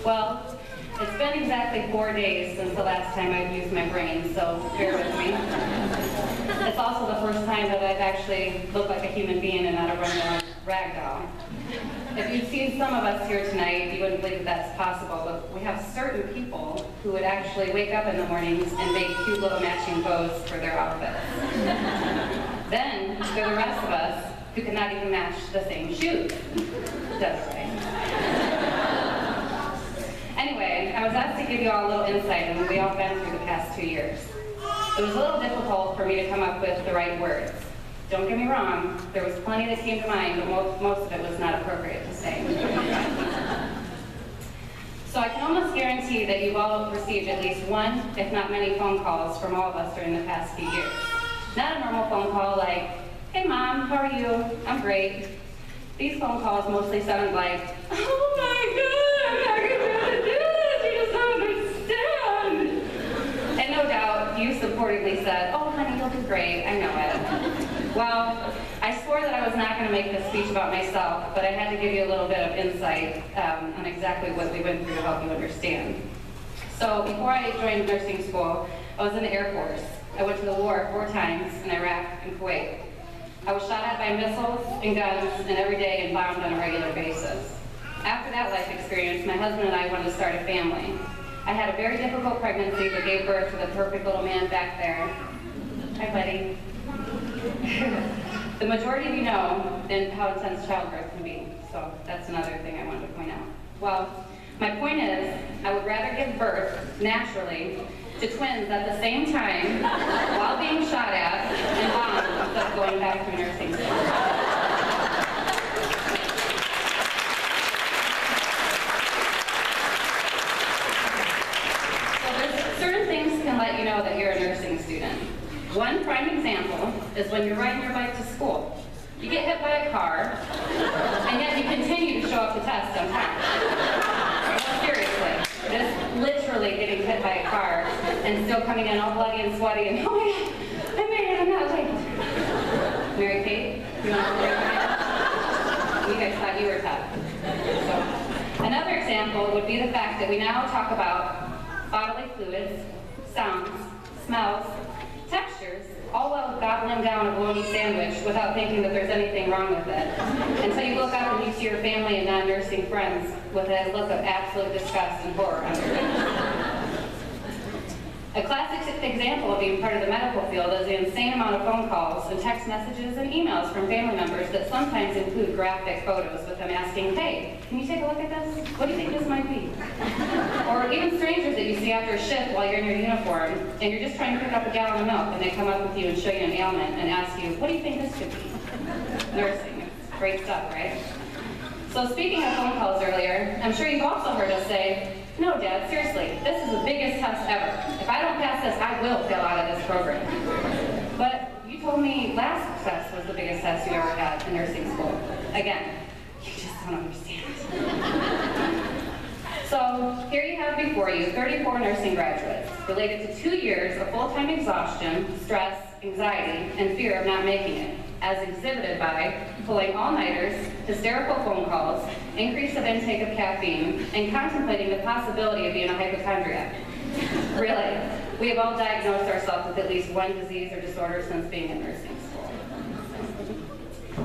Well, it's been exactly 4 days since the last time I've used my brain, so bear with me. It's also the first time that I've actually looked like a human being and not a rundown rag doll. If you'd seen some of us here tonight, you wouldn't believe that that's possible, but we have certain people who would actually wake up in the mornings and make cute little matching bows for their outfits. Then, there are the rest of us who could not even match the same shoes. That's right. Anyway, I was asked to give you all a little insight on what we all been through the past 2 years. It was a little difficult for me to come up with the right words. Don't get me wrong, there was plenty that came to mind, but most of it was not appropriate to say. So I can almost guarantee that you've all received at least one, if not many, phone calls from all of us during the past few years. Not a normal phone call like, "Hey Mom, how are you? I'm great." These phone calls mostly sound like, "Oh my God, how are you going to do this? You just don't understand." And no doubt, you supportively said, "Oh honey, you'll do great, I know it." Well, I swore that I was not going to make this speech about myself, but I had to give you a little bit of insight on exactly what we went through to help you understand. So before I joined nursing school, I was in the Air Force. I went to the war 4 times in Iraq and Kuwait. I was shot at by missiles and guns and every day and bombed on a regular basis. After that life experience, my husband and I wanted to start a family. I had a very difficult pregnancy but gave birth to the perfect little man back there. Hi, buddy. The majority of you know how intense childbirth can be, so that's another thing I wanted to point out. Well, my point is, I would rather give birth naturally to twins at the same time while being shot at and bombed instead of going back to nursing school. So there's certain things can let you know that you're a nursing student. One prime example is when you're riding your bike to school. You get hit by a car, and yet you continue to show up to test on time. No, seriously, just literally getting hit by a car and still coming in all bloody and sweaty and, "Oh my God, I made it, I'm not late." Mary Kate, you want to break mine? You guys thought you were tough. So, another example would be the fact that we now talk about bodily fluids, sounds, smells, textures, all while gobbling down a bologna sandwich without thinking that there's anything wrong with it. Until you look up and you see your family and non-nursing friends with a look of absolute disgust and horror under it. A classic example of being part of the medical field is the insane amount of phone calls and text messages and emails from family members that sometimes include graphic photos with them asking, "Hey, can you take a look at this? What do you think this might be?" Or even strangers that you see after a shift while you're in your uniform and you're just trying to pick up a gallon of milk and they come up with you and show you an ailment and ask you, "What do you think this could be?" Nursing. It's great stuff, right? So speaking of phone calls earlier, I'm sure you've also heard us say, "No, Dad, seriously, this is the biggest test ever. If I don't pass this, I will fail out of this program." But you told me last test was the biggest test you ever had in nursing school. Again, you just don't understand. So here you have before you 34 nursing graduates related to 2 years of full-time exhaustion, stress, anxiety, and fear of not making it, as exhibited by pulling all-nighters, hysterical phone calls, increase of intake of caffeine, and contemplating the possibility of being a hypochondriac. Really, we have all diagnosed ourselves with at least one disease or disorder since being in nursing school.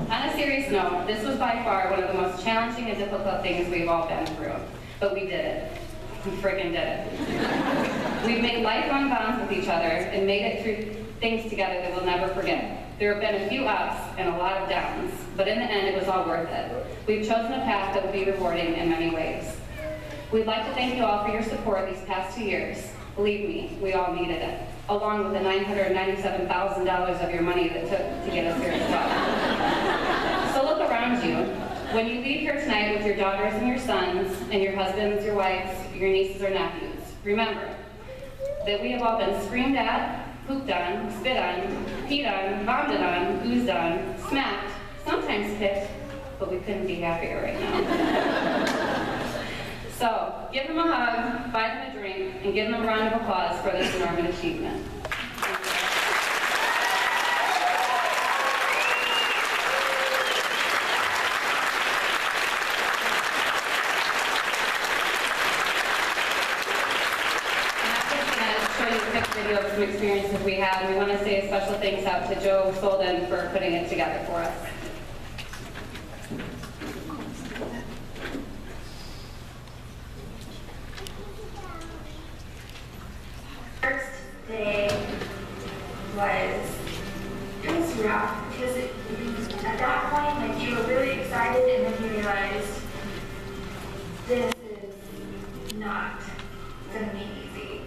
On a serious note, this was by far one of the most challenging and difficult things we've all been through. But we did it. We friggin' did it. We've made lifelong bonds with each other and made it through things together that we'll never forget. There have been a few ups and a lot of downs, but in the end it was all worth it. We've chosen a path that will be rewarding in many ways. We'd like to thank you all for your support these past 2 years. Believe me, we all needed it, along with the $997,000 of your money that took to get us here as well. So look around you. When you leave here tonight with your daughters and your sons, and your husbands, your wives, your nieces or nephews, remember that we have all been screamed at, pooped on, spit on, peed on, vomited on, oozed on, smacked, sometimes kicked, but we couldn't be happier right now. So, give them a hug, buy them a drink, and give them a round of applause for this enormous achievement. quick video of some experiences we had. We want to say a special thanks out to Joe Solden for putting it together for us. First day it was rough because at that point, like, you were really excited and then you realized this is not going to be easy.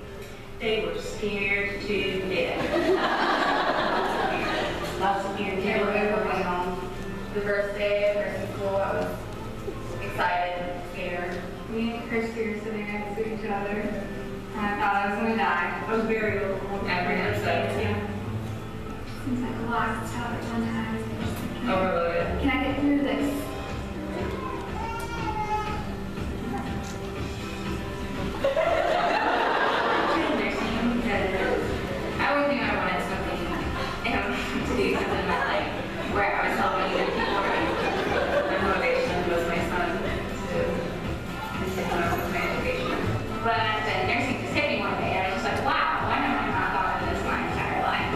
They were scared to death. Lots of fear. They were going home. The first day of nursing school, I was excited, scared. Me and Chris were sitting next to each other, and I thought I was going to die. I was very overwhelmed. Apprehensive. Yeah. Seems like a lot to tell at one time. Overloaded. Can I get through this? I always knew I wanted something to do something in my life where I was helping other people. My motivation was my son to continue with my education. But then nursing just hit me one day, and I was just like, wow, why have I not thought of this my entire life?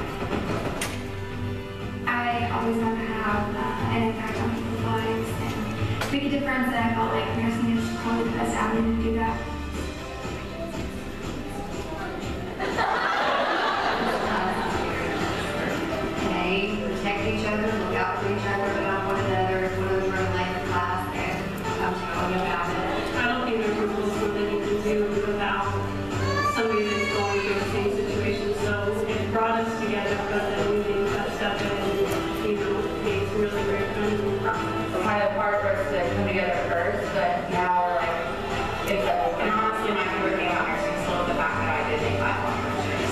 I always want to have an impact on people's lives and make a difference, and I felt like nursing is probably the best avenue to do that. Protect each other, look out for each other, look out for one another. If one of them run late in class, and I'm telling you about it. I don't think there's something you can do without somebody that's going through the same situation. So it brought us together because then we did that stuff and, made some really great friends in the process. It's kind of hard for us to come together at first, but now, like, it's like, and honestly, my favorite thing about nursing school is the fact that I did make lifelong friendships.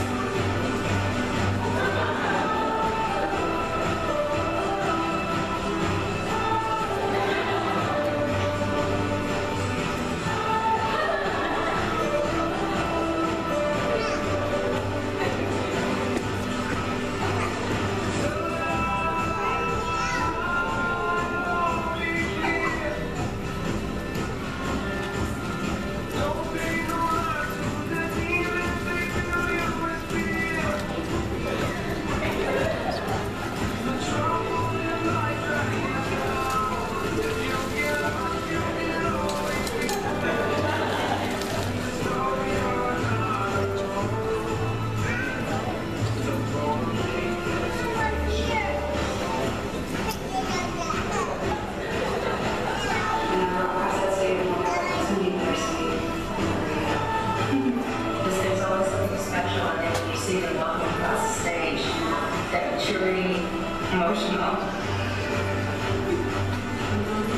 Emotional.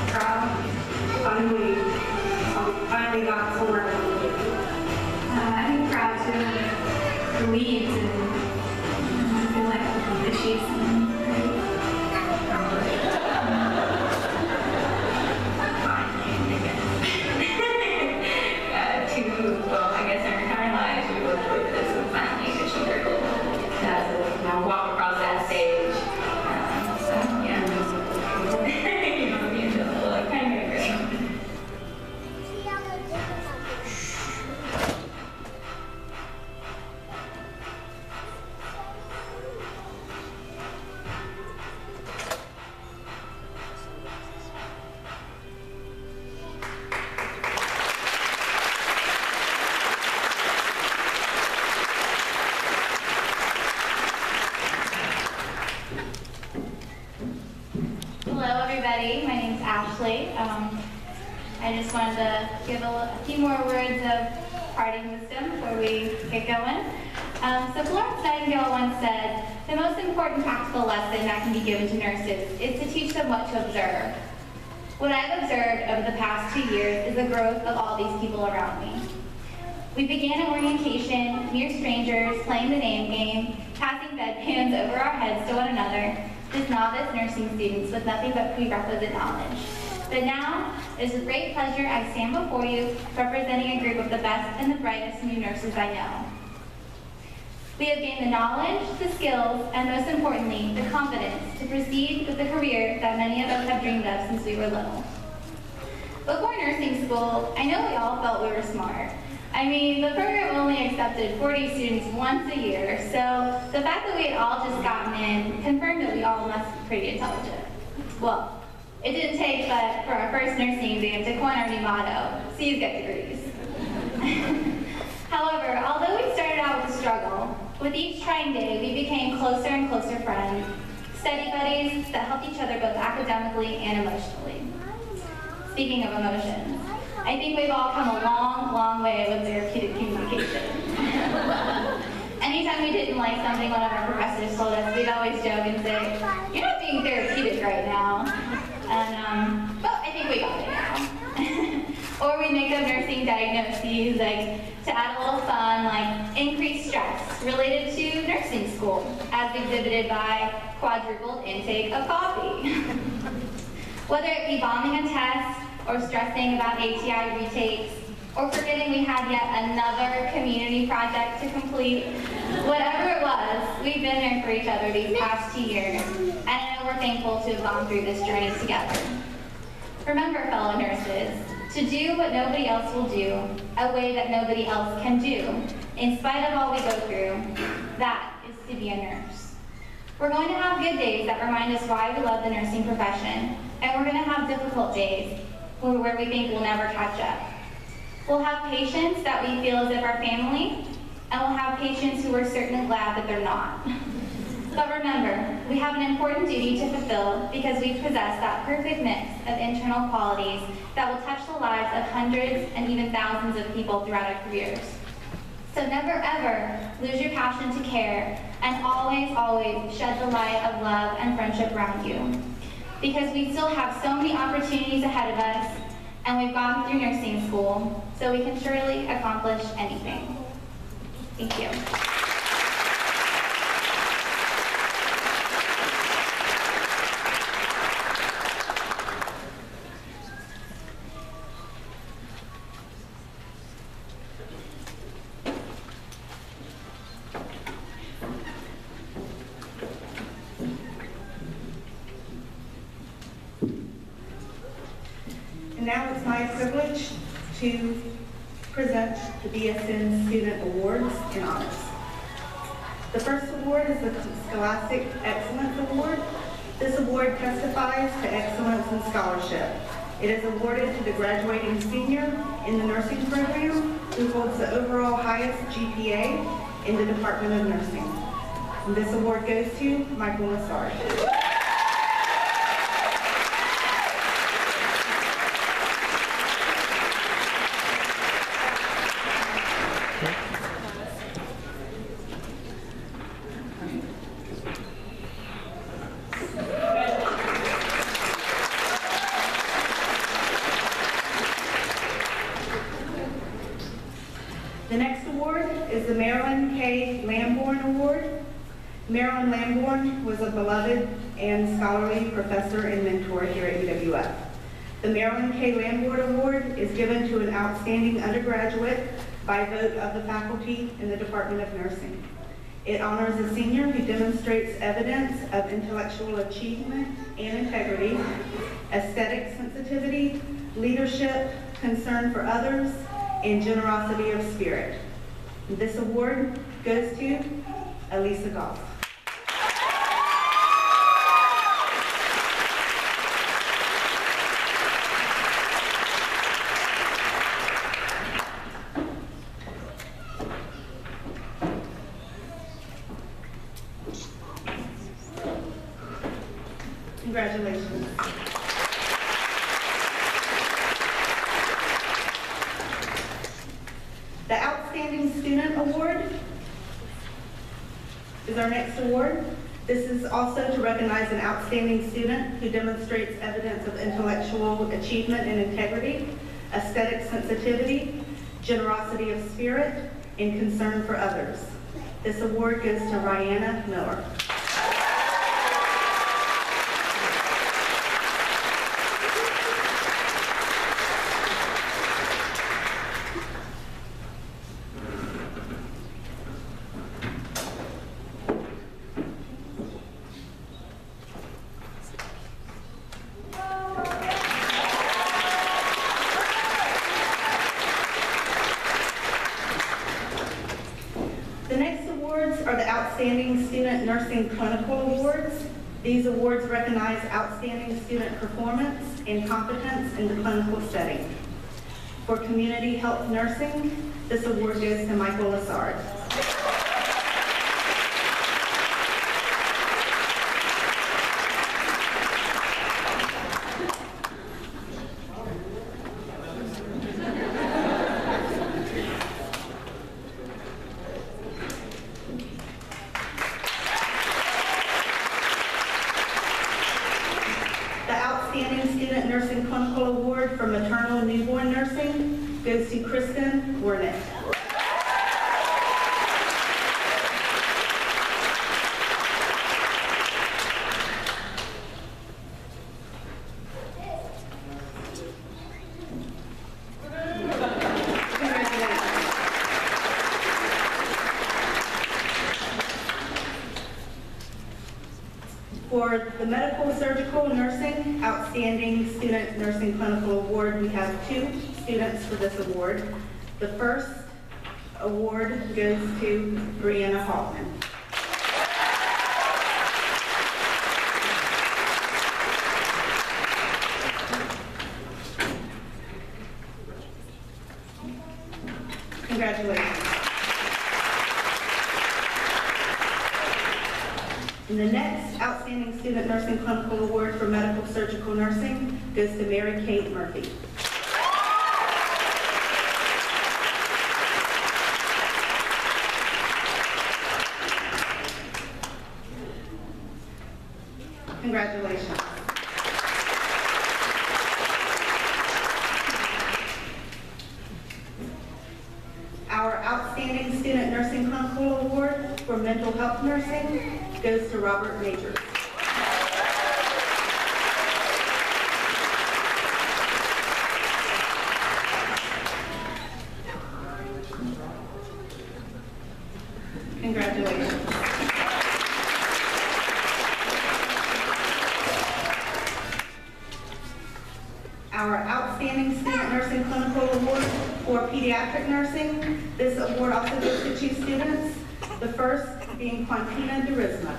Proud. Finally got somewhere. I think proud to relieved, and I feel like I've achieved something great. Well, I guess our entire lives we worked with this and finally achieved our goal. Now walk across that stage. So yeah. You know, me and Jill are like kind of great. Hello everybody, my name's Ashley. I just wanted to give a few more words of parting wisdom before we get going. So Florence Nightingale once said, the most important practical lesson that can be given to nurses is to teach them what to observe. What I've observed over the past 2 years is the growth of all these people around me. We began at orientation, mere strangers, playing the name game, passing bedpans over our heads to one another, just novice nursing students with nothing but prerequisite knowledge. But now, it is with great pleasure I stand before you, representing a group of the best and the brightest new nurses I know. We have gained the knowledge, the skills, and most importantly, the confidence to proceed with the career that many of us have dreamed of since we were little. before nursing school, I know we all felt we were smart. I mean, the program only accepted 40 students once a year, so the fact that we had all just gotten in confirmed that we all must be pretty intelligent. Well, it didn't take but for our first nursing exam to coin our new motto, C's get degrees. However, although we started out with a struggle, with each trying day we became closer and closer friends, study buddies that helped each other both academically and emotionally. Speaking of emotions, I think we've all come a long, long way with therapeutic communication. Anytime we didn't like something one of our professors told us, we'd always joke and say, "You're not being therapeutic right now." And, but I think we got it now. Or we make up nursing diagnoses, like, to add a little fun, like increased stress related to nursing school, as exhibited by quadrupled intake of coffee. Whether it be bombing a test, or stressing about ATI retakes, or forgetting we had yet another community project to complete. Whatever it was, we've been there for each other these past 2 years, and I know we're thankful to have gone through this journey together. Remember, fellow nurses, to do what nobody else will do, a way that nobody else can do, in spite of all we go through, that is to be a nurse. We're going to have good days that remind us why we love the nursing profession, and we're going to have difficult days where we think we'll never catch up. We'll have patients that we feel as if are family, and we'll have patients who are certainly glad that they're not. But remember, we have an important duty to fulfill because we possess that perfect mix of internal qualities that will touch the lives of hundreds and even thousands of people throughout our careers. So never ever lose your passion to care, and always, always shed the light of love and friendship around you. Because we still have so many opportunities ahead of us, and we've gone through nursing school, so we can surely accomplish anything. Thank you. And now it's my privilege to present the BSN Student Awards and Honors. The first award is the Scholastic Excellence Award. This award testifies to excellence in scholarship. It is awarded to the graduating senior in the nursing program who holds the overall highest GPA in the Department of Nursing. And this award goes to Michael Massard. The next award is the Marilyn K. Lamborn Award. Marilyn Lamborn was a beloved and scholarly professor and mentor here at UWF. The Marilyn K. Lamborn Award is given to an outstanding undergraduate by vote of the faculty in the Department of Nursing. It honors a senior who demonstrates evidence of intellectual achievement and integrity, aesthetic sensitivity, leadership, concern for others, and generosity of spirit. This award goes to Elisa Goff. Congratulations. The Outstanding Student Award is our next award. This is also to recognize an outstanding student who demonstrates evidence of intellectual achievement and integrity, aesthetic sensitivity, generosity of spirit, and concern for others. This award goes to Rihanna Miller. are the Outstanding Student Nursing Clinical Awards. These awards recognize outstanding student performance and competence in the clinical setting. For community health nursing, this award goes to Michael Lassard. The Outstanding Student Nursing Clinical Award for Maternal and Newborn Nursing goes to Kristen Wernick. For the Medical Surgical Nursing Outstanding Student Nursing Clinical Award, we have 2 students for this award. The first award goes to Brianna Hallman. Congratulations. And the next Outstanding Student Nursing Clinical Award for Medical Surgical Nursing goes to Mary Kate Murphy. Congratulations. Our Outstanding Student Nursing Clinical Award for Mental Health Nursing goes to Robert Majors. Congratulations. Our Outstanding Student Nursing Clinical Award for Pediatric Nursing. This award also goes to 2 students. The first being Quantina Durisma.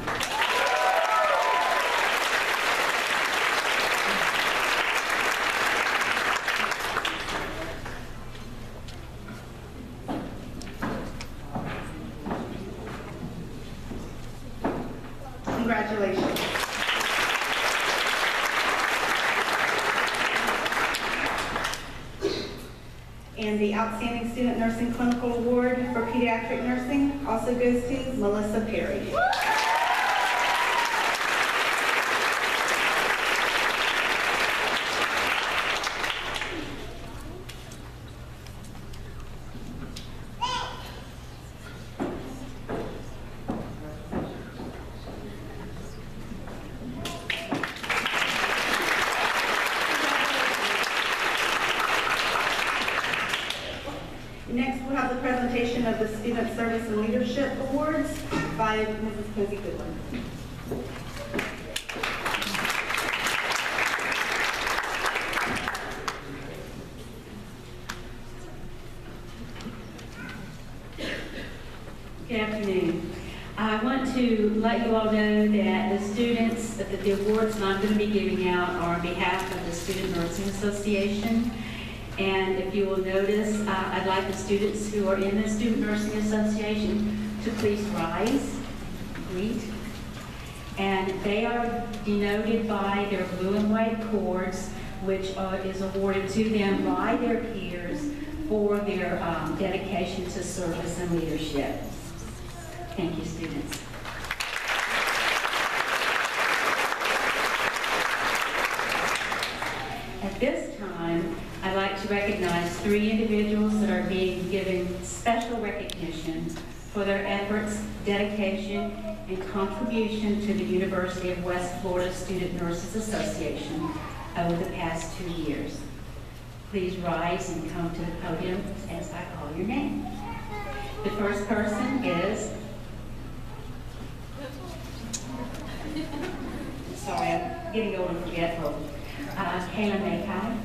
Congratulations. And the Outstanding Student Nursing Clinical Award for Pediatric Nursing also goes to Melissa Perry. Next, we'll have the presentation of the Student Service and Leadership Awards by Mrs. Cozy Goodwin. Good afternoon. I want to let you all know that the students, that the awards I'm going to be giving out are on behalf of the Student Nursing Association. And if you will notice, I'd like the students who are in the Student Nursing Association to please rise, greet. And they are denoted by their blue and white cords, which is awarded to them by their peers for their dedication to service and leadership. Thank you, students. At this time, I'd like to recognize 3 individuals that are being given special recognition for their efforts, dedication, and contribution to the University of West Florida Student Nurses Association over the past 2 years. Please rise and come to the podium as I call your name. The first person is, sorry, I'm getting old and forgetful, Kayla Maykai.